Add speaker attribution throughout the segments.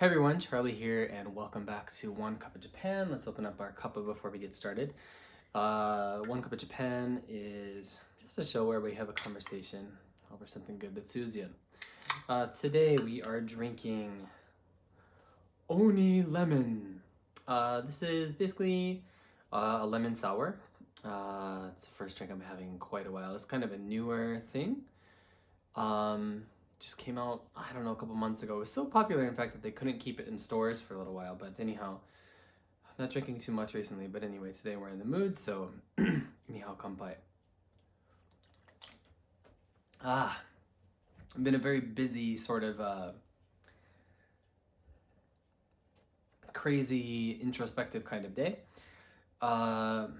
Speaker 1: Hey everyone, Charlie here, and welcome back to One Cup of Japan. Let's open up our cuppa before we get started. One Cup of Japan is just a show where we have a conversation over something good that soothes you. Today we are drinking Oni Lemon. This is basically a lemon sour. It's the first drink I'm having in quite a while. It's kind of a newer thing. Just came out, I don't know, a couple months ago. It was so popular, in fact, that they couldn't keep it in stores for a little while. But anyhow, I'm not drinking too much recently. But anyway, today we're in the mood, so anyhow, kanpai. I've been a very busy sort of crazy introspective kind of day. Been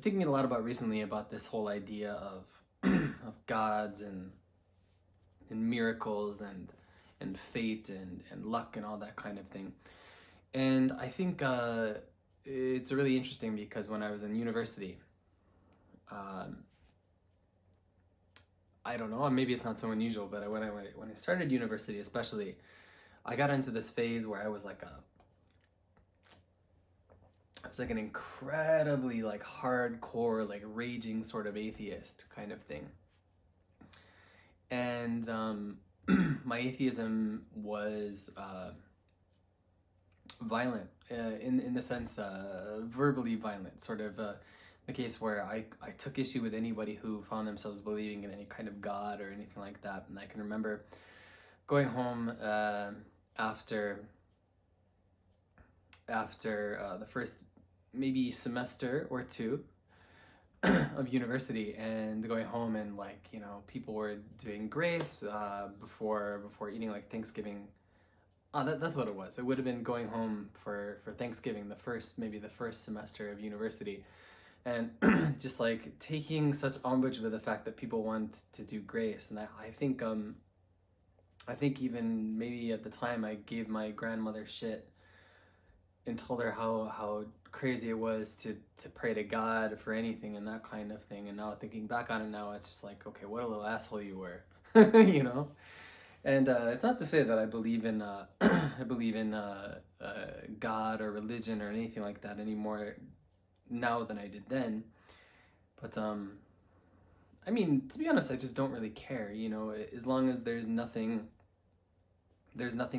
Speaker 1: thinking a lot about recently about this whole idea of of gods and miracles and fate and luck and all that kind of thing. And I think it's really interesting because when I was in university, I don't know, maybe it's not so unusual, but when I started university especially, I got into this phase where I was like an incredibly like hardcore, like raging sort of atheist kind of thing. And my atheism was violent, in the sense verbally violent, sort of the case where I took issue with anybody who found themselves believing in any kind of God or anything like that. And I can remember going home after the first maybe semester or two of university, and going home, and like, you know, people were doing grace before eating, like Thanksgiving. That's what it was. It would have been going home for Thanksgiving, the first semester of university, and just like taking such umbrage with the fact that people want to do grace. And I think even maybe at the time I gave my grandmother shit and told her how crazy it was to pray to God for anything and that kind of thing. And now thinking back on it now, it's just like, okay, what a little asshole you were, you know. And it's not to say that I believe in God or religion or anything like that anymore now than I did then. But I mean, to be honest, I just don't really care, you know, as long as there's nothing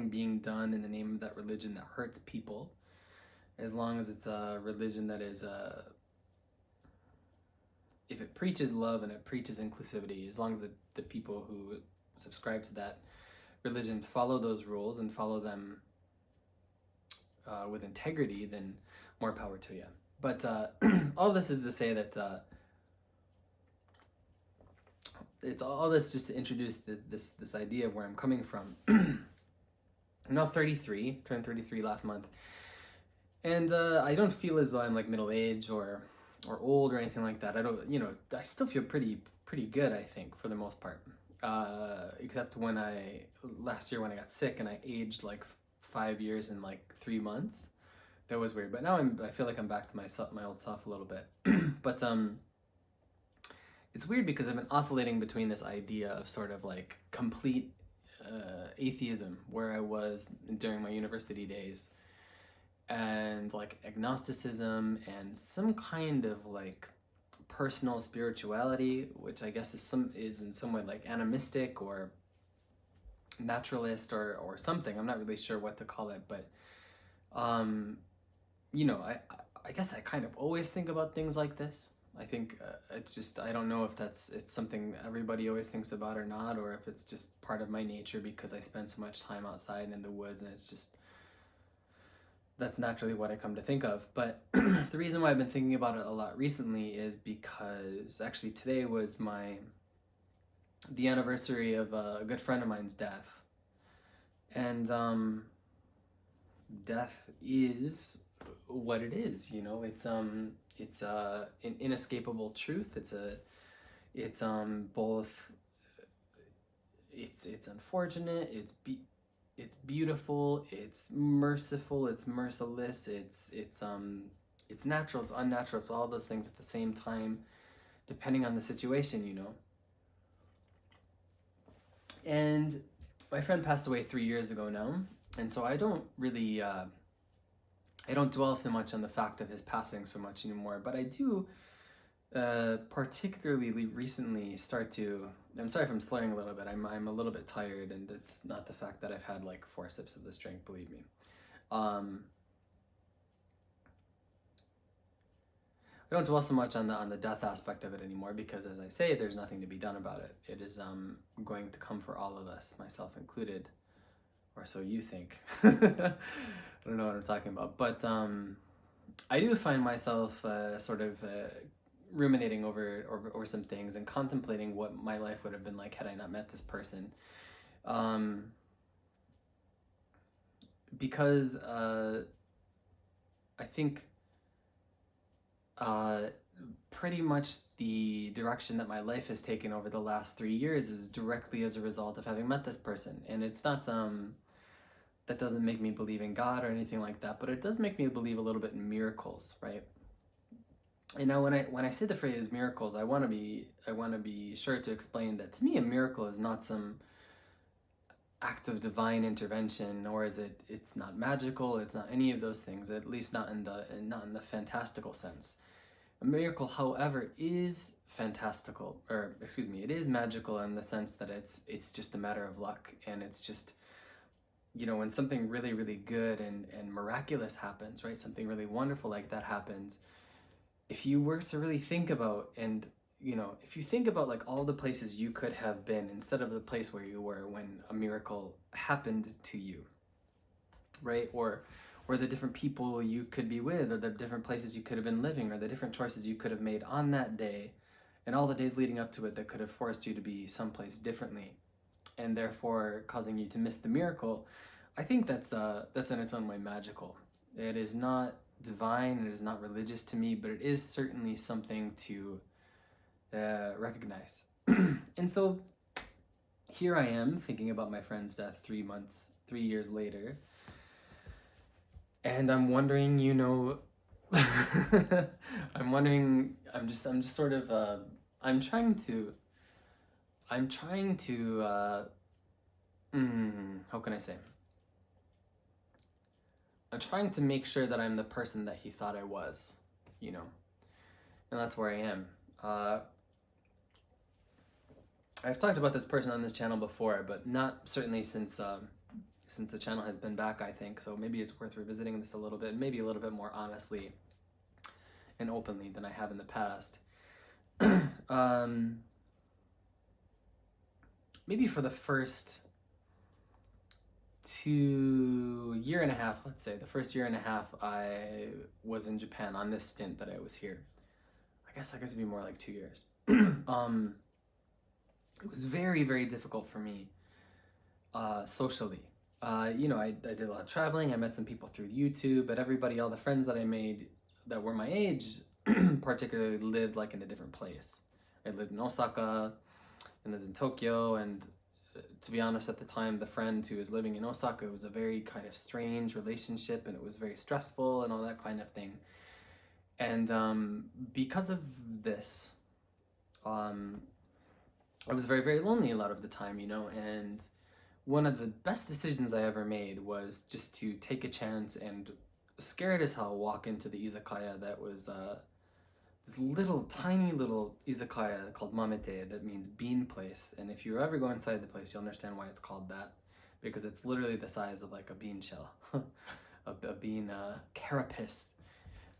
Speaker 1: being done in the name of that religion that hurts people, as long as it's a religion that is if it preaches love and it preaches inclusivity, as long as the people who subscribe to that religion follow those rules and follow them with integrity, then more power to you. But all this is to say that it's all this just to introduce this idea of where I'm coming from. I'm now 33, turned 33 last month. And I don't feel as though I'm like middle-aged or old or anything like that. I don't, you know, I still feel pretty good, I think, for the most part. Except when last year when I got sick and I aged like 5 years in like 3 months. That was weird. But now I feel like I'm back to my old self a little bit. But it's weird because I've been oscillating between this idea of sort of like complete atheism, where I was during my university days, and like agnosticism and some kind of like personal spirituality, which I guess is in some way like animistic or naturalist or something. I'm not really sure what to call it, but you know, I guess I kind of always think about things like this. I think it's just, I don't know if it's something everybody always thinks about or not, or if it's just part of my nature because I spend so much time outside and in the woods, and it's just, that's naturally what I come to think of. But the reason why I've been thinking about it a lot recently is because actually today was the anniversary of a good friend of mine's death. And death is what it is, you know. It's an inescapable truth. It's both, it's unfortunate, it's beautiful, it's merciful, it's merciless, it's natural, it's unnatural, it's all those things at the same time, depending on the situation, you know. And my friend passed away 3 years ago now, and so I don't really I don't dwell so much on the fact of his passing so much anymore, but I do particularly recently start to. I'm sorry if I'm slurring a little bit. I'm a little bit tired, and it's not the fact that I've had like 4 sips of this drink. Believe me. I don't dwell so much on the death aspect of it anymore because, as I say, there's nothing to be done about it. It is going to come for all of us, myself included, or so you think. I don't know what I'm talking about, but I do find myself sort of ruminating over some things and contemplating what my life would have been like had I not met this person. Because I think pretty much the direction that my life has taken over the last 3 years is directly as a result of having met this person. And it's not that doesn't make me believe in God or anything like that, but it does make me believe a little bit in miracles, right? And now when I say the phrase miracles, I want to be sure to explain that to me a miracle is not some act of divine intervention, nor is it's not magical, it's not any of those things, at least not in the fantastical sense. A miracle, however, is fantastical, or excuse me, it is magical in the sense that it's just a matter of luck, and it's just, you know, when something really, really good and miraculous happens, right? Something really wonderful like that happens. If you were to really think about, and you know, if you think about like all the places you could have been instead of the place where you were when a miracle happened to you, right? Or the different people you could be with, or the different places you could have been living, or the different choices you could have made on that day, and all the days leading up to it that could have forced you to be someplace differently, and therefore causing you to miss the miracle. I think that's in its own way magical. It is not divine, it is not religious to me, but it is certainly something to recognize. And so here I am thinking about my friend's death 3 years later, and I'm wondering, you know, I'm just sort of I'm trying to how can I say, I'm trying to make sure that I'm the person that he thought I was, you know, and that's where I am. I've talked about this person on this channel before, but not certainly since the channel has been back, I think. So maybe it's worth revisiting this a little bit, maybe a little bit more honestly and openly than I have in the past. Maybe for the first year and a half, let's say, the first year and a half I was in Japan on this stint that I was here. I guess it'd be more like 2 years. It was very, very difficult for me socially. You know, I did a lot of traveling. I met some people through YouTube, but everybody, all the friends that I made that were my age, particularly lived like in a different place. I lived in Osaka and lived in Tokyo, and to be honest, at the time, the friend who was living in Osaka, it was a very kind of strange relationship, and it was very stressful and all that kind of thing. And because of this, I was very, very lonely a lot of the time, you know, and one of the best decisions I ever made was just to take a chance and, scared as hell, walk into the izakaya that was this tiny little izakaya called Mamete, that means bean place. And if you ever go inside the place, you'll understand why it's called that, because it's literally the size of like a bean shell, a bean carapace.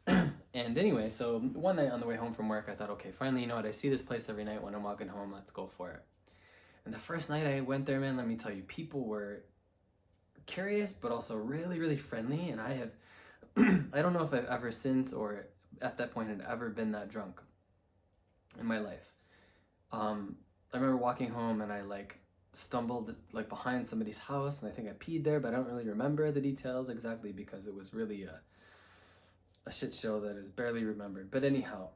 Speaker 1: And anyway, so one night on the way home from work, I thought, okay, finally, you know what, I see this place every night when I'm walking home, let's go for it. And the first night I went there, man, let me tell you, people were curious, but also really, really friendly. And I have, I don't know if I've ever since or at that point had ever been that drunk in my life. I remember walking home and I like stumbled like behind somebody's house, and I think I peed there, but I don't really remember the details exactly because it was really a shit show that is barely remembered. But anyhow,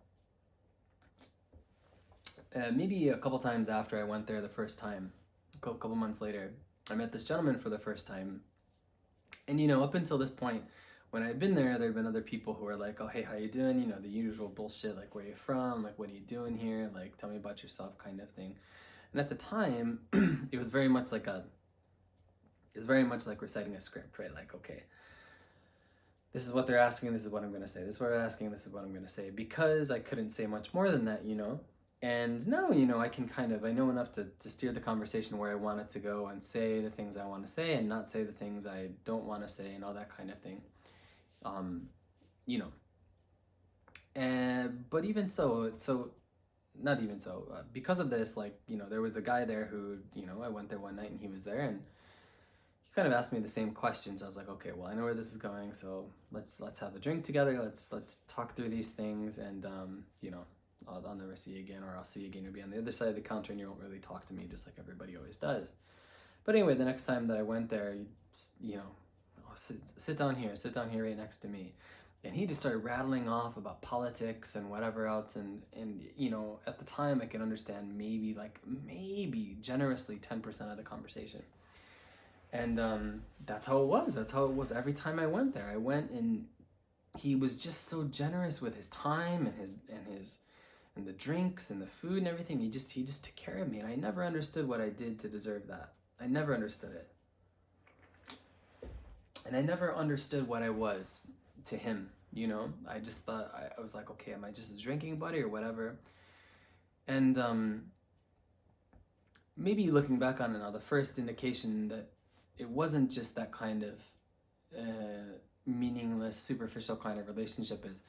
Speaker 1: maybe a couple times after I went there the first time, a couple months later, I met this gentleman for the first time. And you know, up until this point, when I'd been there, there'd been other people who were like, oh, hey, how you doing? You know, the usual bullshit, like, where you from? Like, what are you doing here? Like, tell me about yourself kind of thing. And at the time, it was very much like a It's very much like reciting a script, right? Like, okay, this is what they're asking, this is what I'm going to say. This is what they're asking, this is what I'm going to say. Because I couldn't say much more than that, you know? And now, you know, I can I know enough to steer the conversation where I want it to go and say the things I want to say and not say the things I don't want to say and all that kind of thing. You know. But even so, not even so, because of this, like, you know, there was a guy there who, you know, I went there one night and he was there and he kind of asked me the same questions. I was like, okay, well, I know where this is going, so let's have a drink together. Let's talk through these things, and you know, I'll never see you again, or I'll see you again. You'll be on the other side of the counter, and you won't really talk to me, just like everybody always does. But anyway, the next time that I went there, you know, oh, sit down here right next to me. And he just started rattling off about politics and whatever else, and you know, at the time I could understand maybe generously 10% of the conversation. And that's how it was. That's how it was every time I went there. I went, and he was just so generous with his time and the drinks and the food and everything. He just took care of me, and I never understood what I did to deserve that. I never understood it. And I never understood what I was to him, you know? I just thought, I was like, okay, am I just a drinking buddy or whatever? And maybe looking back on it now, the first indication that it wasn't just that kind of meaningless, superficial kind of relationship is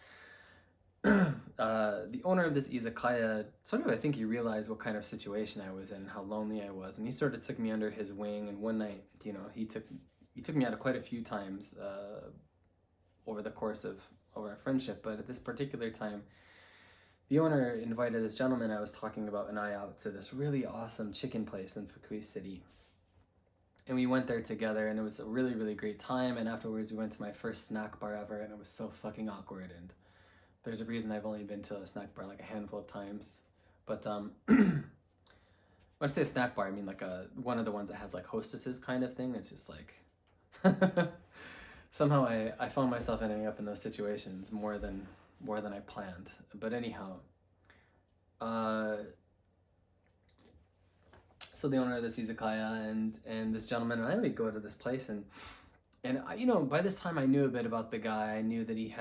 Speaker 1: the owner of this izakaya sort of, I think he realized what kind of situation I was in, how lonely I was, and he sort of took me under his wing. And one night, you know, he took me out quite a few times over the course of our friendship, but at this particular time, the owner invited this gentleman I was talking about and I out to this really awesome chicken place in Fukui City. And we went there together, and it was a really, really great time. And afterwards, we went to my first snack bar ever, and it was so fucking awkward. And there's a reason I've only been to a snack bar like a handful of times. But when I say a snack bar, I mean like one of the ones that has like hostesses kind of thing. It's just like somehow I found myself ending up in those situations more than I planned. But anyhow, so the owner of this izakaya and this gentleman and I would go to this place, and I, you know, by this time I knew a bit about the guy. I knew that I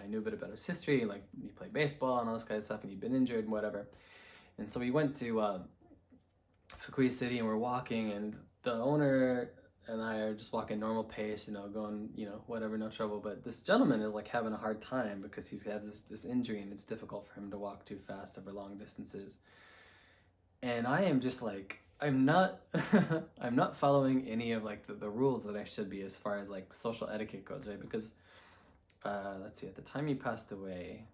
Speaker 1: knew a bit about his history, like he played baseball and all this kind of stuff, and he'd been injured and whatever. And so we went to Fukui City, and we're walking, and the owner and I are just walking normal pace, you know, going, you know, whatever, no trouble. But this gentleman is like having a hard time because he's had this injury, and it's difficult for him to walk too fast over long distances. And I am just like, I'm not I'm not following any of like the rules that I should be as far as like social etiquette goes, right? Because let's see, at the time he passed away,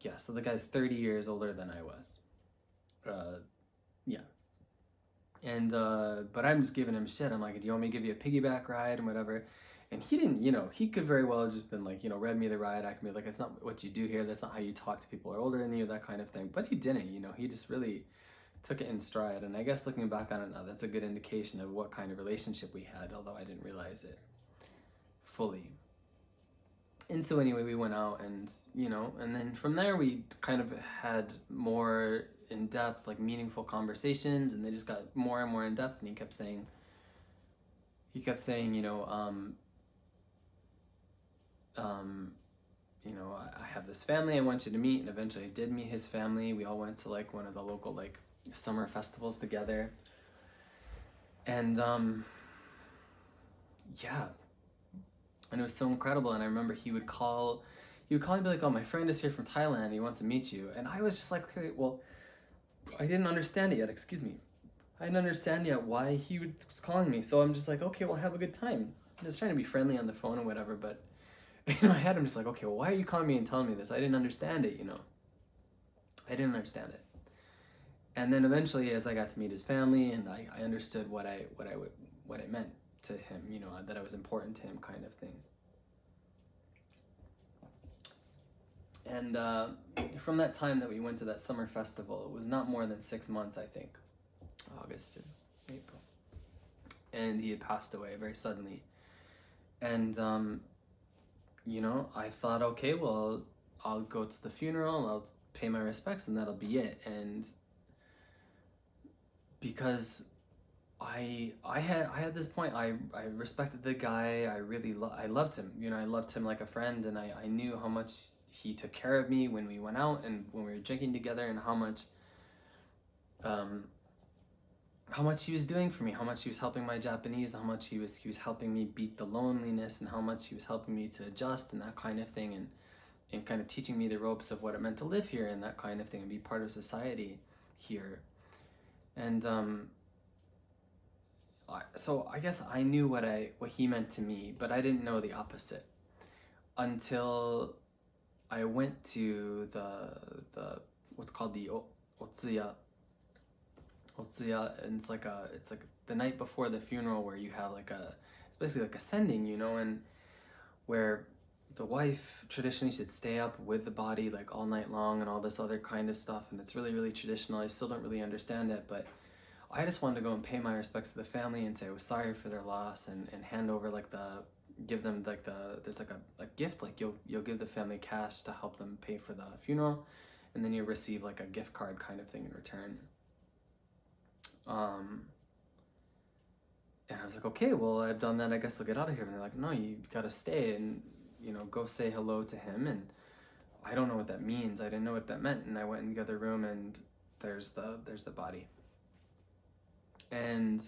Speaker 1: yeah, so the guy's 30 years older than I was. Yeah. And but I'm just giving him shit. I'm like, do you want me to give you a piggyback ride and whatever? And he didn't, you know, he could very well have just been like, you know, read me the ride. I can be like, it's not what you do here. That's not how you talk to people who are older than you, that kind of thing. But he didn't, you know, he just really took it in stride. And I guess looking back on it now, that's a good indication of what kind of relationship we had, although I didn't realize it fully. And so anyway, we went out, and, you know, and then from there we kind of had more in-depth, like meaningful conversations, and they just got more and more in-depth. And he kept saying, you know, I have this family I want you to meet. And eventually I did meet his family. We all went to like one of the local like summer festivals together. And yeah, and it was so incredible. And I remember he would call and be like, oh, my friend is here from Thailand, he wants to meet you. And I was just like, okay, well, I didn't understand it yet, excuse me. I didn't understand yet why he was calling me. So I'm just like, okay, well, have a good time. I'm just trying to be friendly on the phone or whatever, but in my head I'm just like, okay, well, why are you calling me and telling me this? I didn't understand it, you know. I didn't understand it. And then eventually, as I got to meet his family, and I understood what it meant to him, you know, that I was important to him, kind of thing. And from that time that we went to that summer festival, it was not more than 6 months, I think, August to April, and he had passed away very suddenly. And you know, I thought, okay, well, I'll go to the funeral, I'll pay my respects, and that'll be it. And because I had this point. I respected the guy. I loved him. You know, I loved him like a friend, and I knew how much he took care of me when we went out and when we were drinking together, and um how much he was doing for me, how much he was helping my Japanese, how much he was helping me beat the loneliness, and how much he was helping me to adjust and that kind of thing, and kind of teaching me the ropes of what it meant to live here and that kind of thing and be part of society here. And so I guess I knew what he meant to me, but I didn't know the opposite until I went to the what's called the Otsuya. And it's like the night before the funeral, where you have it's basically like a sending, and where the wife traditionally should stay up with the body like all night long and all this other kind of stuff, and it's really, really traditional. I still don't really understand it, but I just wanted to go and pay my respects to the family and say I was sorry for their loss, and hand over give them there's like a gift, like you'll give the family cash to help them pay for the funeral, and then you receive like a gift card kind of thing in return. And I was like, okay, well, I've done that, I guess I'll get out of here. And they're like, no, you gotta stay and go say hello to him. And I don't know what that means. I didn't know what that meant. And I went in the other room, and there's the body. And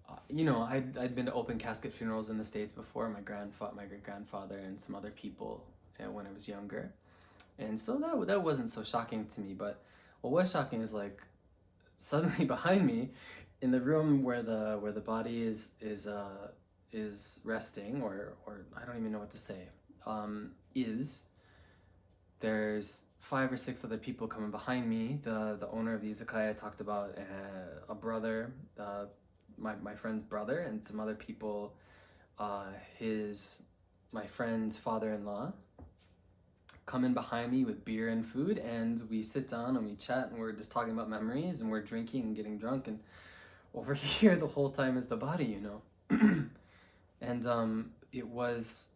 Speaker 1: I'd been to open casket funerals in the States before. My great grandfather, and some other people, when I was younger, and so that wasn't so shocking to me. But what was shocking is, like, suddenly behind me, in the room where the body is resting, or I don't even know what to say, there's 5 or 6 other people coming behind me. The owner of the izakaya talked about a brother, my friend's brother, and some other people, my friend's father-in-law, come in behind me with beer and food, and we sit down and we chat, and we're just talking about memories, and we're drinking and getting drunk, and over here the whole time is the body, and it was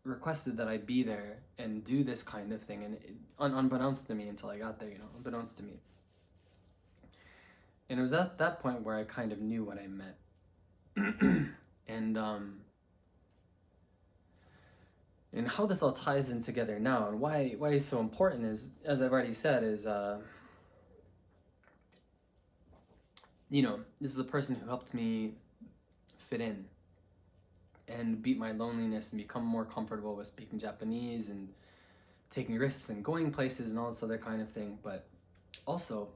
Speaker 1: requested that I be there and do this kind of thing, and unbeknownst to me until I got there, unbeknownst to me. And it was at that point where I kind of knew what I meant. And how this all ties in together now, and why it's so important is, as I've already said, is this is a person who helped me fit in and beat my loneliness and become more comfortable with speaking Japanese and taking risks and going places and all this other kind of thing. But also,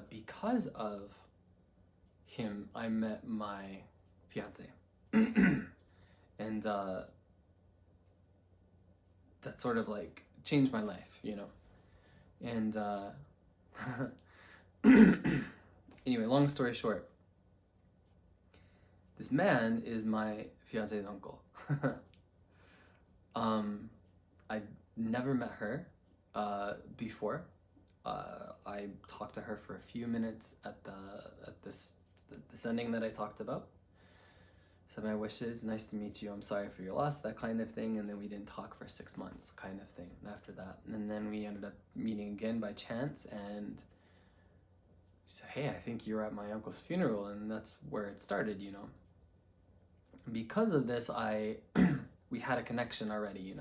Speaker 1: because of him, I met my fiance. And that sort of like changed my life, And anyway, long story short, this man is my fiance's uncle. I never met her before. I talked to her for a few minutes at the sending that I talked about. Said my wishes, nice to meet you, I'm sorry for your loss, that kind of thing. And then we didn't talk for 6 months, kind of thing, after that. And then we ended up meeting again by chance, and she said, hey, I think you were at my uncle's funeral, and that's where it started, Because of this, we had a connection already,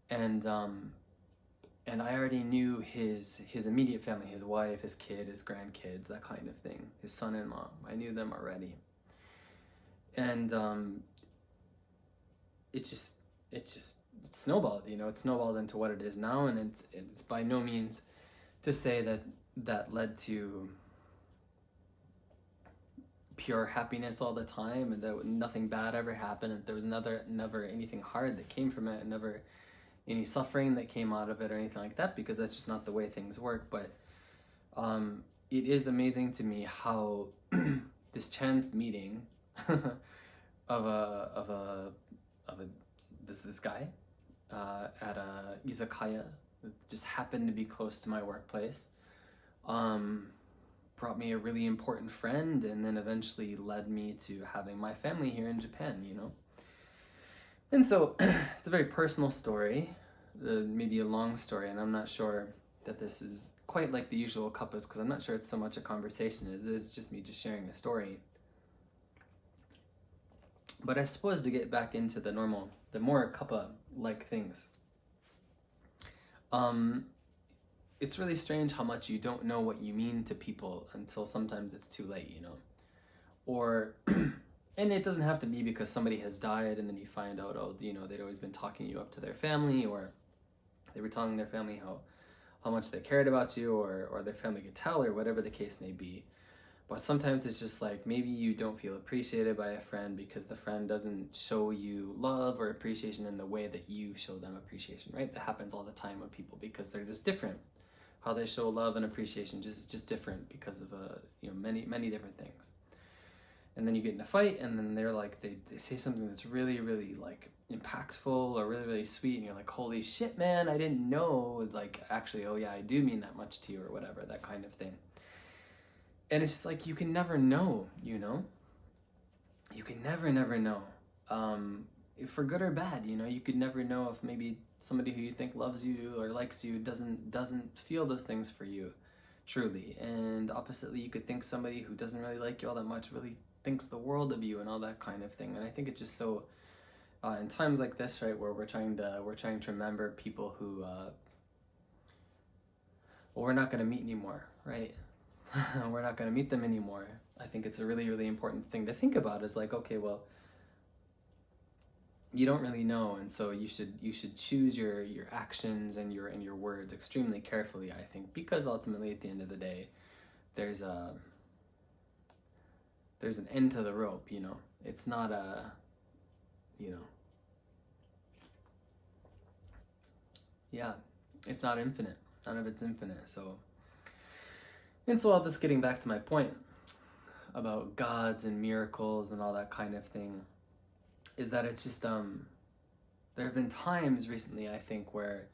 Speaker 1: And I already knew his immediate family, his wife, his kid, his grandkids, that kind of thing, his son-in-law. I knew them already. And it snowballed, it snowballed into what it is now, and it's by no means to say that led to pure happiness all the time, and that nothing bad ever happened, and there was never anything hard that came from it, and never any suffering that came out of it or anything like that, because that's just not the way things work. But it is amazing to me how this chance meeting of this guy at a izakaya that just happened to be close to my workplace brought me a really important friend, and then eventually led me to having my family here in Japan, And so it's a very personal story, maybe a long story, and I'm not sure that this is quite quite like the usual cuppas because I'm not sure it's so much a conversation as it is just me just sharing a story. But I suppose to get back into the more cuppa-like things, it's really strange how much you don't know what you mean to people until sometimes it's too late, you know? Or, and it doesn't have to be because somebody has died and then you find out, oh, you know, they'd always been talking you up to their family, or they were telling their family how much they cared about you, or their family could tell, or whatever the case may be. But sometimes it's just like maybe you don't feel appreciated by a friend because the friend doesn't show you love or appreciation in the way that you show them appreciation, right? That happens all the time with people because they're just different. How they show love and appreciation just different because of you know, many different things. And then you get in a fight, and then they're like they say something that's really, really like impactful or really, really sweet, and you're like, holy shit, man, I didn't know, like, actually, oh yeah, I do mean that much to you, or whatever, that kind of thing. And it's just like you can never know, you know? You can never know. For good or bad, you know, you could never know if maybe somebody who you think loves you or likes you doesn't feel those things for you truly. And oppositely, you could think somebody who doesn't really like you all that much really thinks the world of you and all that kind of thing. And I think it's just so in times like this, right, where we're trying to remember people who well, we're not going to meet anymore, right? We're not going to meet them anymore. I think it's a really, really important thing to think about, is like, okay, well, you don't really know, and so you should choose your actions and your words extremely carefully, I think, because ultimately at the end of the day, there's an end to the rope, you know. It's not a, you know, yeah, it's not infinite. None of it's infinite. So, and so all this, getting back to my point about gods and miracles and all that kind of thing, is that it's just there have been times recently, I think, where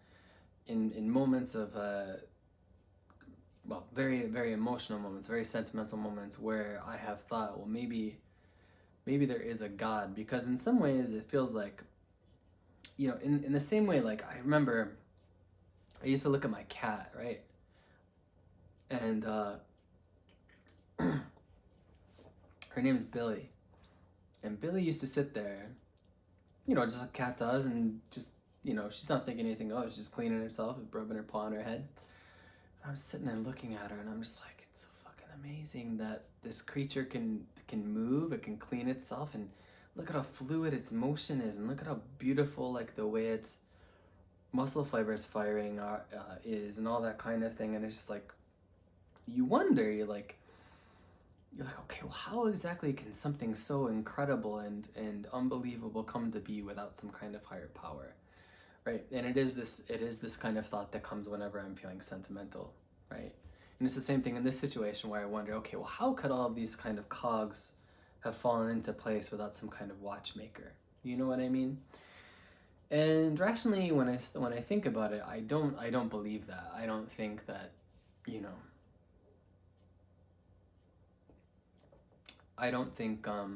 Speaker 1: in moments of well, very, very emotional moments, very sentimental moments, where I have thought, well, maybe there is a God, because in some ways it feels like, you know, in the same way, like I remember I used to look at my cat, right? And her name is Billy. And Billy used to sit there, you know, just like a cat does, and just, you know, she's not thinking anything of it, she's just cleaning herself, rubbing her paw on her head. And I'm sitting there looking at her, and I'm just like, it's so fucking amazing that this creature can move, it can clean itself, and look at how fluid its motion is, and look at how beautiful, like, the way its muscle fibers firing is, and all that kind of thing. And it's just like, you wonder, you're like, okay, well, how exactly can something so incredible and unbelievable come to be without some kind of higher power, right? And it is this kind of thought that comes whenever I'm feeling sentimental, right? And it's the same thing in this situation where I wonder, okay, well, how could all of these kind of cogs have fallen into place without some kind of watchmaker? You know what I mean? And rationally, when I think about it, I don't believe that. I don't think that, you know, I don't think I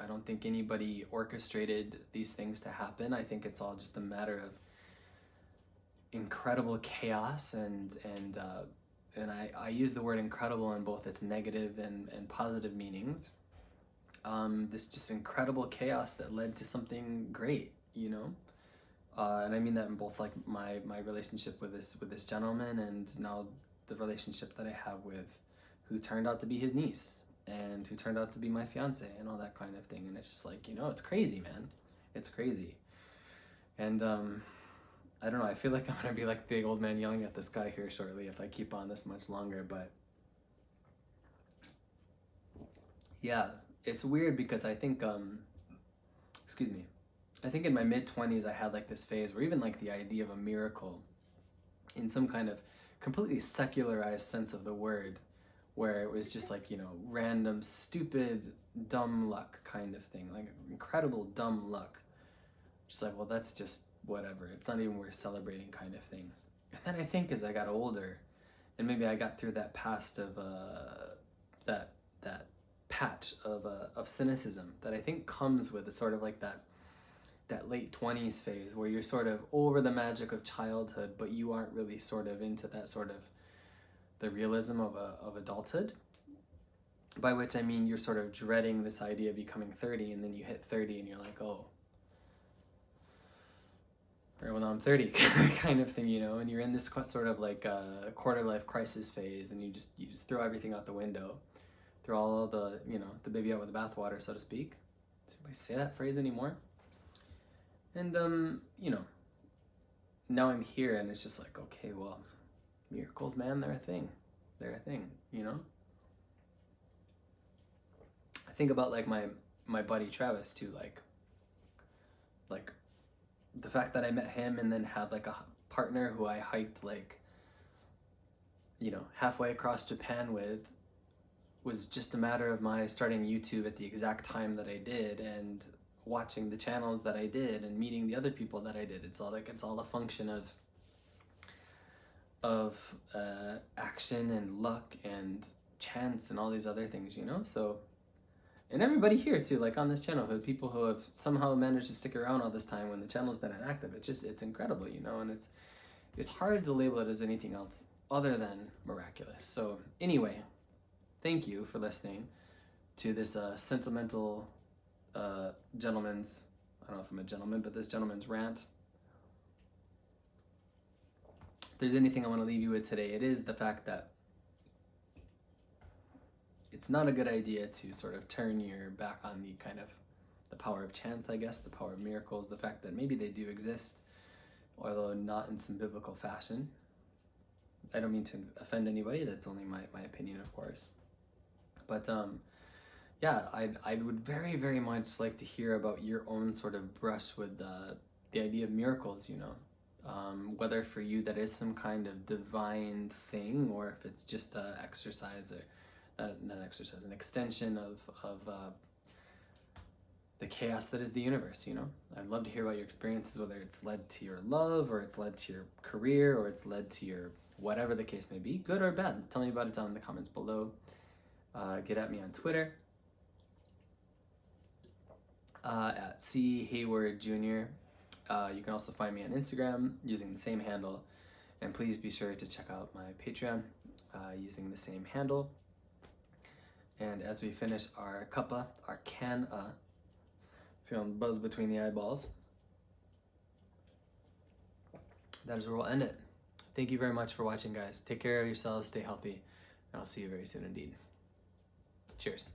Speaker 1: don't think anybody orchestrated these things to happen. I think it's all just a matter of incredible chaos, and I use the word incredible in both its negative and positive meanings. This just incredible chaos that led to something great, you know? And I mean that in both, like, my relationship with this gentleman, and now the relationship that I have with who turned out to be his niece, and who turned out to be my fiance, and all that kind of thing. And it's just like, you know, it's crazy, man. It's crazy. And I don't know, I feel like I'm gonna be like the old man yelling at the sky here shortly if I keep on this much longer. But yeah, it's weird because I think excuse me, I think in my mid-20s I had like this phase where even like the idea of a miracle in some kind of completely secularized sense of the word, where it was just like, you know, random, stupid, dumb luck kind of thing, like incredible dumb luck. Just like, well, that's just whatever. It's not even worth celebrating kind of thing. And then I think as I got older, and maybe I got through that past of that patch of cynicism that I think comes with a sort of like that that late 20s phase where you're sort of over the magic of childhood, but you aren't really sort of into that sort of the realism of adulthood. By which I mean you're sort of dreading this idea of becoming 30, and then you hit 30 and you're like, oh, right, well, now I'm 30 kind of thing, you know, and you're in this sort of like quarter life crisis phase, and you just throw everything out the window, throw all the, you know, the baby out with the bathwater, so to speak. Does anybody say that phrase anymore? And you know, now I'm here, and it's just like, okay, well, miracles, man, they're a thing. They're a thing, you know? I think about like my buddy Travis too, like the fact that I met him and then had like a partner who I hiked like, you know, halfway across Japan with, was just a matter of my starting YouTube at the exact time that I did and watching the channels that I did and meeting the other people that I did. It's all a function of action and luck and chance and all these other things, you know? So, and everybody here too, like on this channel, who people who have somehow managed to stick around all this time when the channel's been inactive. It's incredible, you know, and it's hard to label it as anything else other than miraculous. So anyway, thank you for listening to this sentimental gentleman's, I don't know if I'm a gentleman, but this gentleman's rant. If there's anything I want to leave you with today, it is the fact that it's not a good idea to sort of turn your back on the kind of the power of chance, I guess, the power of miracles, the fact that maybe they do exist, although not in some biblical fashion. I don't mean to offend anybody, that's only my opinion, of course. But yeah, I would very, very much like to hear about your own sort of brush with the idea of miracles, you know. Whether for you that is some kind of divine thing, or if it's just an exercise, or not an exercise, an extension of the chaos that is the universe, you know. I'd love to hear about your experiences, whether it's led to your love, or it's led to your career, or it's led to your whatever the case may be, good or bad. Tell me about it down in the comments below. Get at me on Twitter at C Hayward Jr. You can also find me on Instagram using the same handle, and please be sure to check out my Patreon using the same handle. And as we finish our cuppa, our can-a, feeling buzz between the eyeballs, that is where we'll end it. Thank you very much for watching, guys. Take care of yourselves, stay healthy, and I'll see you very soon indeed. Cheers.